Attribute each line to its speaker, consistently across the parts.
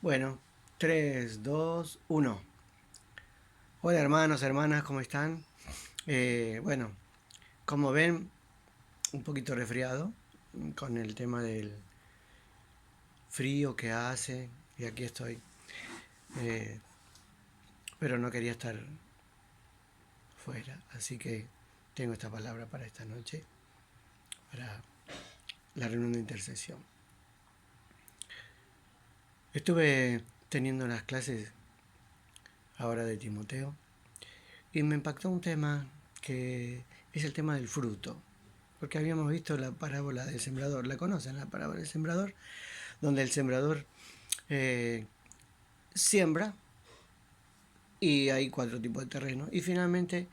Speaker 1: Bueno, 3, 2, 1. Hola hermanos, hermanas, ¿cómo están? Bueno, como ven, un poquito resfriado con el tema del frío que hace y aquí estoy. Eh, pero no quería estar fuera, así que tengo esta palabra para esta noche, para la reunión de intercesión. Estuve teniendo las clases ahora de Timoteo y me impactó un tema que es el tema del fruto. Porque habíamos visto la parábola del sembrador, ¿la conocen la parábola del sembrador? Donde el sembrador eh, siembra y hay 4 tipos de terreno. Y finalmente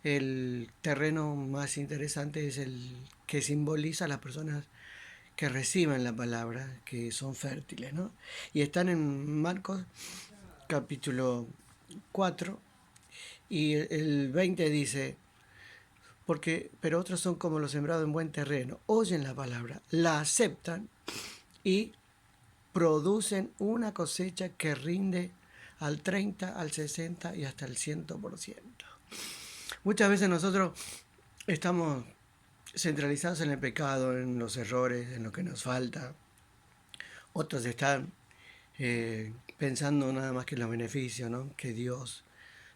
Speaker 1: el terreno más interesante es el que simboliza a las personas que reciben la palabra, que son fértiles, ¿no? Y están en Marcos capítulo 4 y el 20 dice, pero otros son como los sembrados en buen terreno, oyen la palabra, la aceptan y producen una cosecha que rinde al 30, al 60 y hasta el 100%. Muchas veces nosotros estamos centralizados en el pecado, en los errores, en lo que nos falta. Otros están pensando nada más que en los beneficios, ¿no? Que Dios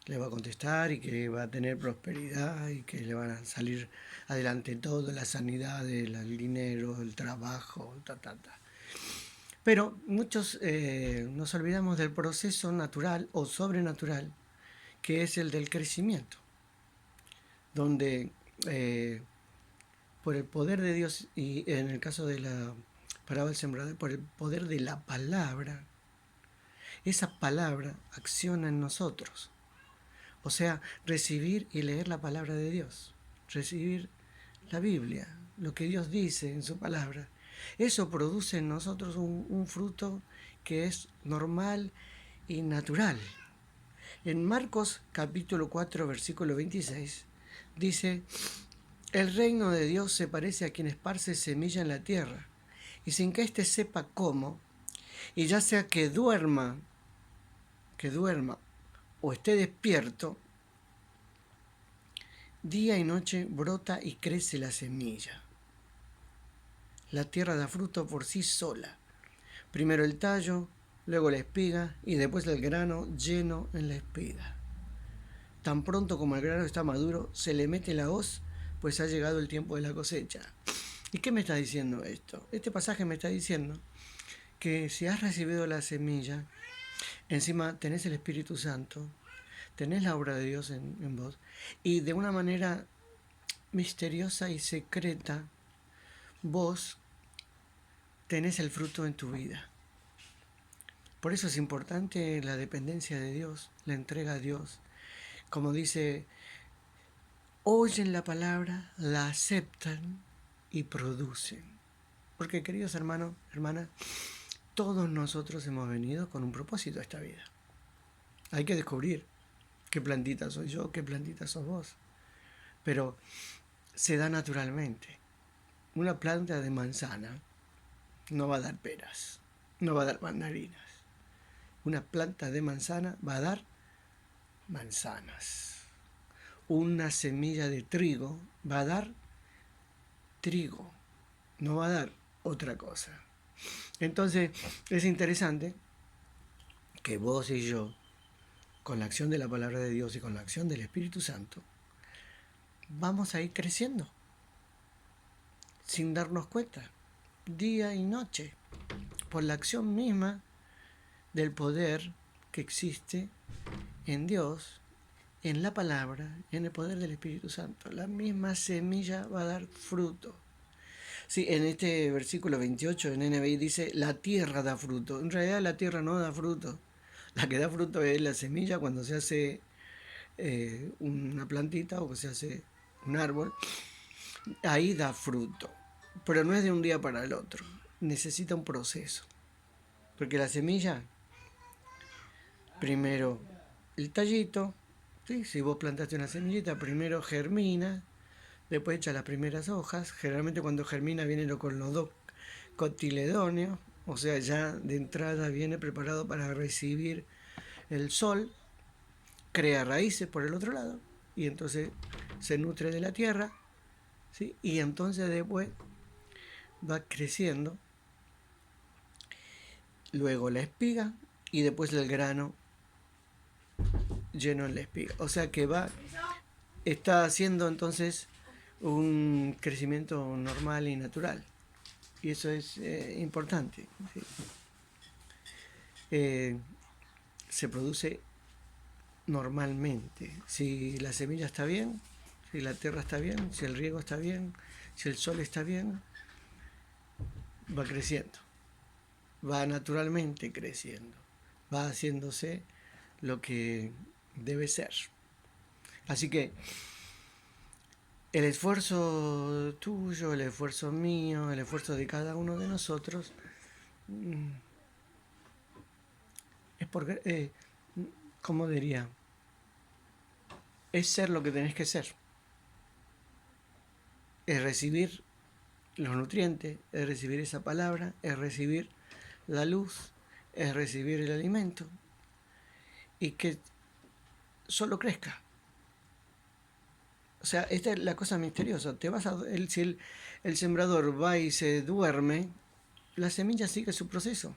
Speaker 1: le va a contestar y que va a tener prosperidad y que le van a salir adelante todo, la sanidad, el dinero, el trabajo, ta. Pero muchos nos olvidamos del proceso natural o sobrenatural, que es el del crecimiento, donde por el poder de Dios, y en el caso de la parábola del sembrador, por el poder de la palabra, esa palabra acciona en nosotros. O sea, recibir y leer la palabra de Dios, recibir la Biblia, lo que Dios dice en su palabra. Eso produce en nosotros un fruto que es normal y natural. En Marcos capítulo 4, versículo 26, dice, el reino de Dios se parece a quien esparce semilla en la tierra, y sin que éste sepa cómo, y ya sea que duerma o esté despierto, día y noche brota y crece la semilla. La tierra da fruto por sí sola. Primero el tallo, luego la espiga y después el grano lleno en la espiga. Tan pronto como el grano está maduro, se le mete la hoz, pues ha llegado el tiempo de la cosecha. ¿Y qué me está diciendo esto? Este pasaje me está diciendo que si has recibido la semilla, encima tenés el Espíritu Santo, tenés la obra de Dios en vos, y de una manera misteriosa y secreta, vos tenés el fruto en tu vida. Por eso es importante la dependencia de Dios, la entrega a Dios. Como dice, oyen la palabra, la aceptan y producen. Porque queridos hermanos, hermanas, todos nosotros hemos venido con un propósito a esta vida. Hay que descubrir qué plantita soy yo, qué plantita sos vos. Pero se da naturalmente. Una planta de manzana no va a dar peras, no va a dar mandarinas. Una planta de manzana va a dar manzanas. Una semilla de trigo va a dar trigo, no va a dar otra cosa. Entonces es interesante que vos y yo, con la acción de la palabra de Dios y con la acción del Espíritu Santo, vamos a ir creciendo sin darnos cuenta, día y noche, por la acción misma del poder que existe en Dios, en la palabra, en el poder del Espíritu Santo. La misma semilla va a dar fruto. Sí, en este versículo 28 en NBI dice, la tierra da fruto. En realidad la tierra no da fruto. La que da fruto es la semilla cuando se hace una plantita o que se hace un árbol. Ahí da fruto. Pero no es de un día para el otro. Necesita un proceso. Porque la semilla, primero el tallito, ¿sí? Si vos plantaste una semillita, primero germina, después echa las primeras hojas. Generalmente cuando germina viene con los dos cotiledóneos o sea, ya de entrada viene preparado para recibir el sol, crea raíces por el otro lado, y entonces se nutre de la tierra, ¿sí? Y entonces después va creciendo, luego la espiga y después el grano lleno en la espiga. O sea que está haciendo entonces un crecimiento normal y natural. Y eso es importante. ¿Sí? Se produce normalmente. Si la semilla está bien, si la tierra está bien, si el riego está bien, si el sol está bien, va creciendo. Va naturalmente creciendo. Va haciéndose lo que debe ser. Así que el esfuerzo tuyo, el esfuerzo mío, el esfuerzo de cada uno de nosotros es porque, ¿cómo diría? Es ser lo que tenés que ser. Es recibir los nutrientes, es recibir esa palabra, es recibir la luz, es recibir el alimento y que solo crezca. O sea, esta es la cosa misteriosa. Si el sembrador va y se duerme, la semilla sigue su proceso.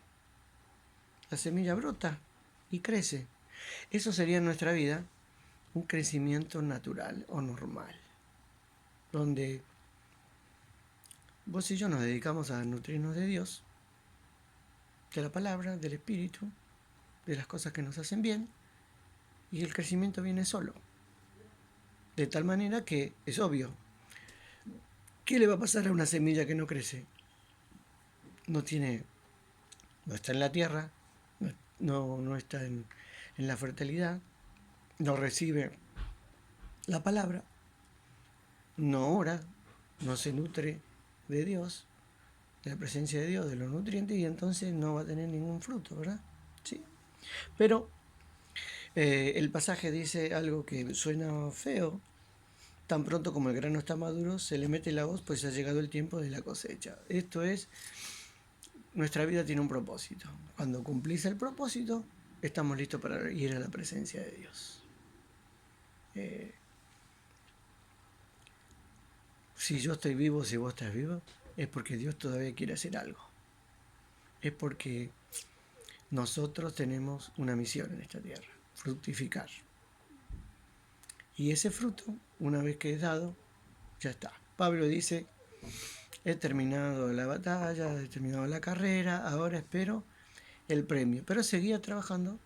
Speaker 1: La semilla brota y crece. Eso sería en nuestra vida un crecimiento natural o normal, donde vos y yo nos dedicamos a nutrirnos de Dios, de la palabra, del Espíritu, de las cosas que nos hacen bien, y el crecimiento viene solo. De tal manera que es obvio. ¿Qué le va a pasar a una semilla que no crece? No está en la tierra, no está en la fertilidad, no recibe la palabra, no ora, no se nutre de Dios, de la presencia de Dios, de los nutrientes, y entonces no va a tener ningún fruto, ¿verdad? Sí. Pero el pasaje dice algo que suena feo. Tan pronto como el grano está maduro, se le mete la hoz, pues ha llegado el tiempo de la cosecha. Esto es, nuestra vida tiene un propósito. Cuando cumplís el propósito, estamos listos para ir a la presencia de Dios. Si yo estoy vivo, si vos estás vivo, es porque Dios todavía quiere hacer algo. Es porque nosotros tenemos una misión en esta tierra, fructificar. Y ese fruto, una vez que es dado, ya está. Pablo dice, he terminado la batalla, he terminado la carrera, ahora espero el premio. Pero seguía trabajando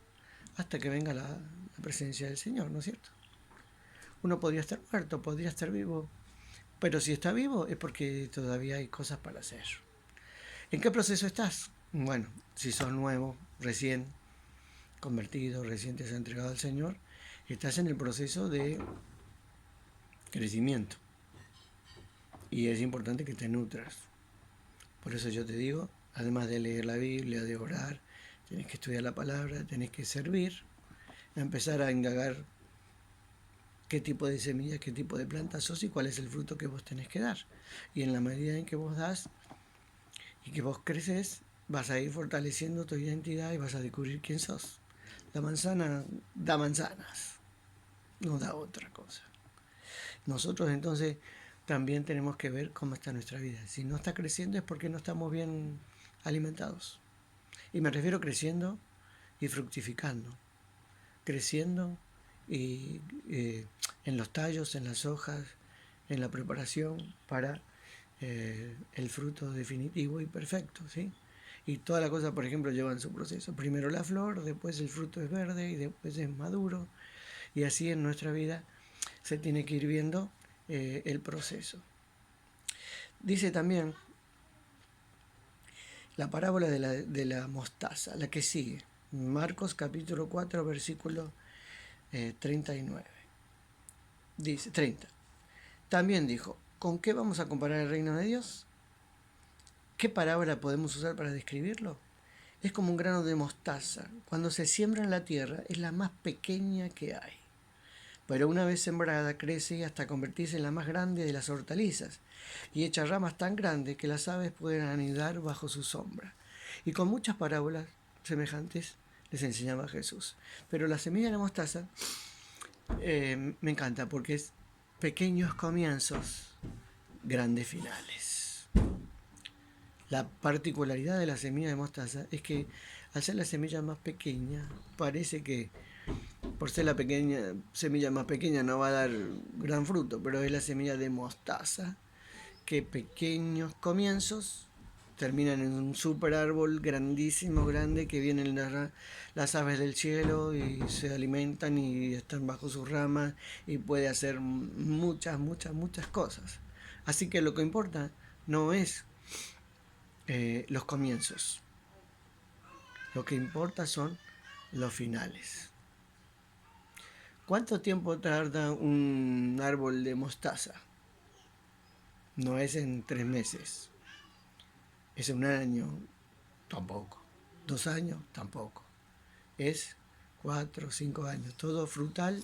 Speaker 1: hasta que venga la presencia del Señor, ¿no es cierto? Uno podría estar muerto, podría estar vivo, pero si está vivo es porque todavía hay cosas para hacer. ¿En qué proceso estás? Bueno, si sos nuevo, recién convertido, recién te has entregado al Señor, estás en el proceso de crecimiento. Y es importante que te nutras. Por eso yo te digo, además de leer la Biblia, de orar, tenés que estudiar la palabra, tenés que servir, empezar a indagar qué tipo de semillas, qué tipo de plantas sos y cuál es el fruto que vos tenés que dar. Y en la medida en que vos das y que vos creces, vas a ir fortaleciendo tu identidad y vas a descubrir quién sos. La manzana da manzanas, no da otra cosa. Nosotros entonces también tenemos que ver cómo está nuestra vida. Si no está creciendo es porque no estamos bien alimentados. Y me refiero creciendo y fructificando. Creciendo y en los tallos, en las hojas, en la preparación para el fruto definitivo y perfecto, ¿sí? Y toda la cosa, por ejemplo, llevan su proceso. Primero la flor, después el fruto es verde y después es maduro. Y así en nuestra vida se tiene que ir viendo el proceso. Dice también la parábola de la mostaza, la que sigue. Marcos capítulo 4, versículo 39. Dice 30. También dijo, ¿con qué vamos a comparar el reino de Dios? ¿Qué parábola podemos usar para describirlo? Es como un grano de mostaza. Cuando se siembra en la tierra es la más pequeña que hay. Pero una vez sembrada crece hasta convertirse en la más grande de las hortalizas y echa ramas tan grandes que las aves pueden anidar bajo su sombra. Y con muchas parábolas semejantes les enseñaba Jesús. Pero la semilla de la mostaza me encanta porque es pequeños comienzos, grandes finales. La particularidad de la semilla de mostaza es que al ser la semilla más pequeña, parece que por ser la semilla más pequeña no va a dar gran fruto, pero es la semilla de mostaza que pequeños comienzos terminan en un super árbol grandísimo, grande, que vienen las aves del cielo y se alimentan y están bajo sus ramas y puede hacer muchas, muchas, muchas cosas. Así que lo que importa no es los comienzos, lo que importa son los finales. ¿Cuánto tiempo tarda un árbol de mostaza? No es en 3 meses, es en 1 año, tampoco. 2 años, tampoco. Es 4 o 5 años. Todo frutal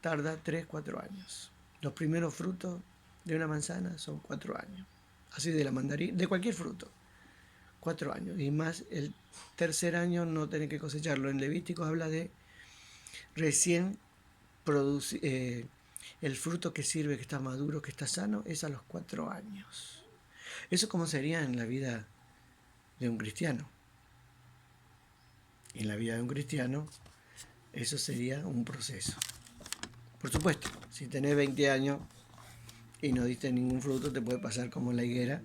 Speaker 1: tarda 3, 4 años. Los primeros frutos de una manzana son 4 años. Así de la mandarina, de cualquier fruto. 4 años. Y más el tercer año no tenés que cosecharlo. En Levítico habla de recién producir. El fruto que sirve, que está maduro, que está sano, es a los 4 años. Eso como sería en la vida de un cristiano. En la vida de un cristiano, eso sería un proceso. Por supuesto, si tenés 20 años y no diste ningún fruto, te puede pasar como la higuera,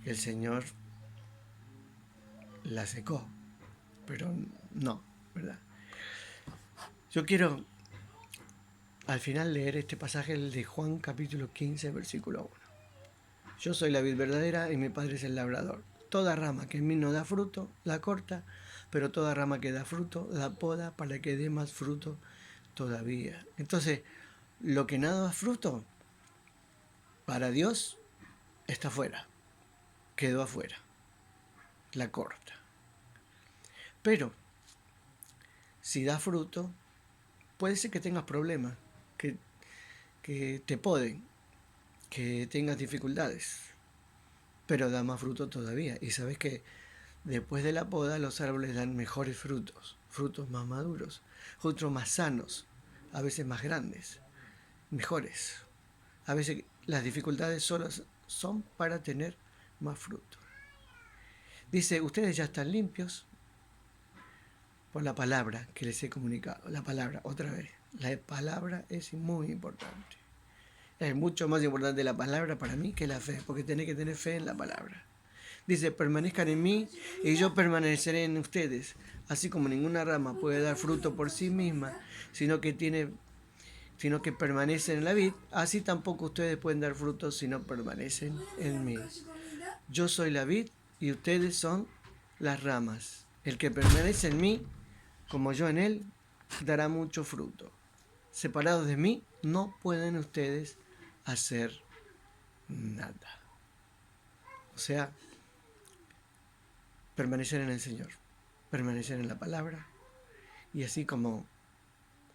Speaker 1: que el Señor la secó. Pero no, ¿verdad? Yo quiero al final leer este pasaje, el de Juan capítulo 15, versículo 1. Yo soy la vid verdadera y mi Padre es el labrador. Toda rama que en mí no da fruto, la corta, pero toda rama que da fruto, la poda para que dé más fruto todavía. Entonces, lo que no da fruto, para Dios, está afuera, quedó afuera, la corta. Pero, si da fruto, puede ser que tengas problemas, que te poden, que tengas dificultades, pero da más fruto todavía. Y sabes que después de la poda los árboles dan mejores frutos, frutos más maduros, frutos más sanos, a veces más grandes, mejores. A veces las dificultades solo son para tener más fruto. Dice, ustedes ya están limpios por la palabra que les he comunicado. La palabra, otra vez, la palabra es muy importante. Es mucho más importante la palabra para mí que la fe, porque tenés que tener fe en la palabra. Dice, permanezcan en mí y yo permaneceré en ustedes. Así como ninguna rama puede dar fruto por sí misma, sino que permanece en la vid, así tampoco ustedes pueden dar fruto si no permanecen en mí. Yo soy la vid y ustedes son las ramas. El que permanece en mí, como yo en él, dará mucho fruto. Separados de mí, no pueden ustedes hacer nada. O sea, permanecer en el Señor, permanecer en la palabra, y así como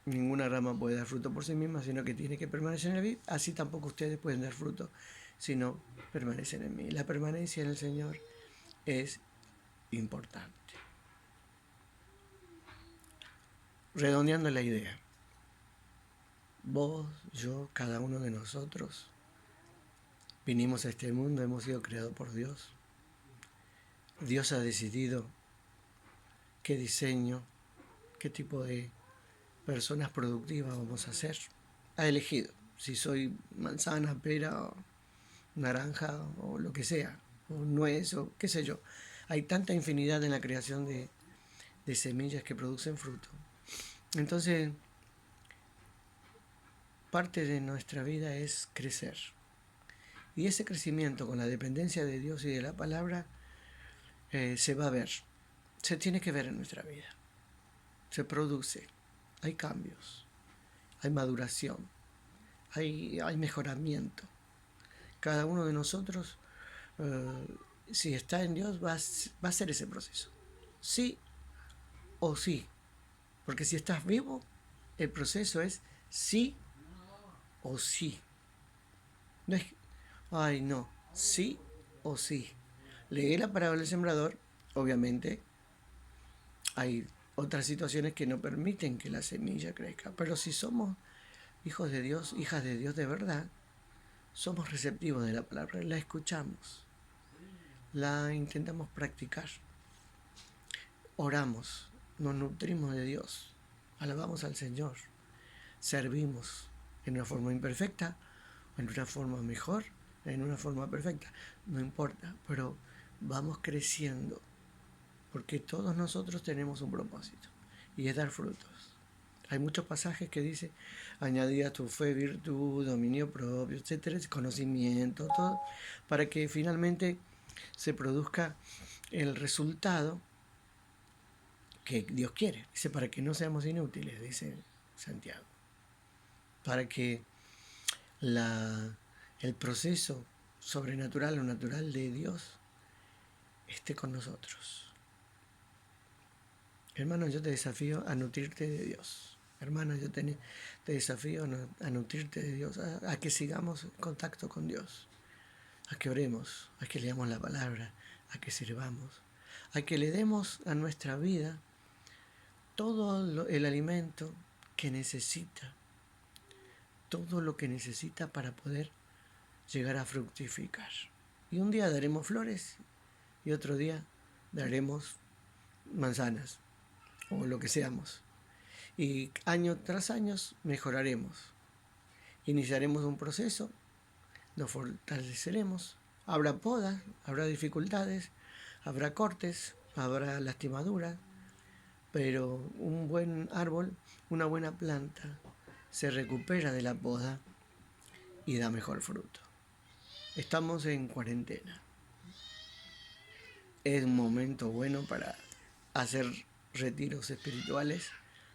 Speaker 1: ninguna rama puede dar fruto por sí misma, sino que tiene que permanecer en la vid, así tampoco ustedes pueden dar fruto si no permanecen en mí. La permanencia en el Señor es importante. Redondeando la idea, vos, yo, cada uno de nosotros vinimos a este mundo, hemos sido creados por Dios. Dios ha decidido qué diseño, qué tipo de personas productivas vamos a ser. Ha elegido si soy manzana, pera, o naranja o lo que sea, o nuez o qué sé yo. Hay tanta infinidad en la creación de semillas que producen fruto. Entonces, parte de nuestra vida es crecer. Y ese crecimiento con la dependencia de Dios y de la palabra se va a ver, se tiene que ver en nuestra vida. Se produce, hay cambios, hay maduración, hay mejoramiento. Cada uno de nosotros, si está en Dios, va a hacer ese proceso. Sí o sí. Porque si estás vivo, el proceso es sí o sí. No es, ay no, sí o sí. Leí la parábola del sembrador Obviamente hay otras situaciones que no permiten que la semilla crezca, pero si somos hijos de Dios, hijas de Dios de verdad, somos receptivos de la palabra, la escuchamos, la intentamos practicar, oramos, nos nutrimos de Dios, alabamos al Señor, servimos en una forma imperfecta, en una forma mejor, en una forma perfecta, no importa, pero vamos creciendo, porque todos nosotros tenemos un propósito, y es dar frutos. Hay muchos pasajes que dice, añadí a tu fe virtud, dominio propio, etcétera, conocimiento, todo, para que finalmente se produzca el resultado que Dios quiere. Dice, para que no seamos inútiles, dice Santiago. Para que el proceso sobrenatural o natural de Dios esté con nosotros. Hermano, yo te desafío a nutrirte de Dios. Hermana, yo te desafío a nutrirte de Dios, a que sigamos en contacto con Dios, a que oremos, a que leamos la palabra, a que sirvamos, a que le demos a nuestra vida todo el alimento que necesita, todo lo que necesita para poder llegar a fructificar. Y un día daremos flores y otro día daremos manzanas o lo que seamos. Y año tras año mejoraremos. Iniciaremos un proceso, nos fortaleceremos. Habrá podas, habrá dificultades, habrá cortes, habrá lastimaduras, pero un buen árbol, una buena planta, se recupera de la poda y da mejor fruto. Estamos en cuarentena. Es un momento bueno para hacer retiros espirituales,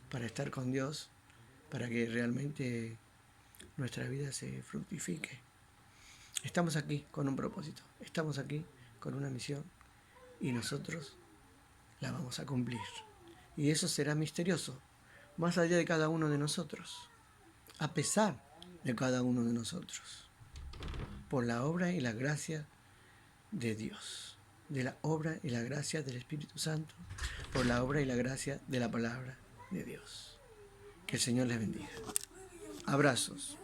Speaker 1: para estar con Dios, para que realmente nuestra vida se fructifique. Estamos aquí con un propósito, estamos aquí con una misión y nosotros la vamos a cumplir. Y eso será misterioso, más allá de cada uno de nosotros, a pesar de cada uno de nosotros, por la obra y la gracia de Dios, de la obra y la gracia del Espíritu Santo, por la obra y la gracia de la palabra de Dios. Que el Señor les bendiga. Abrazos.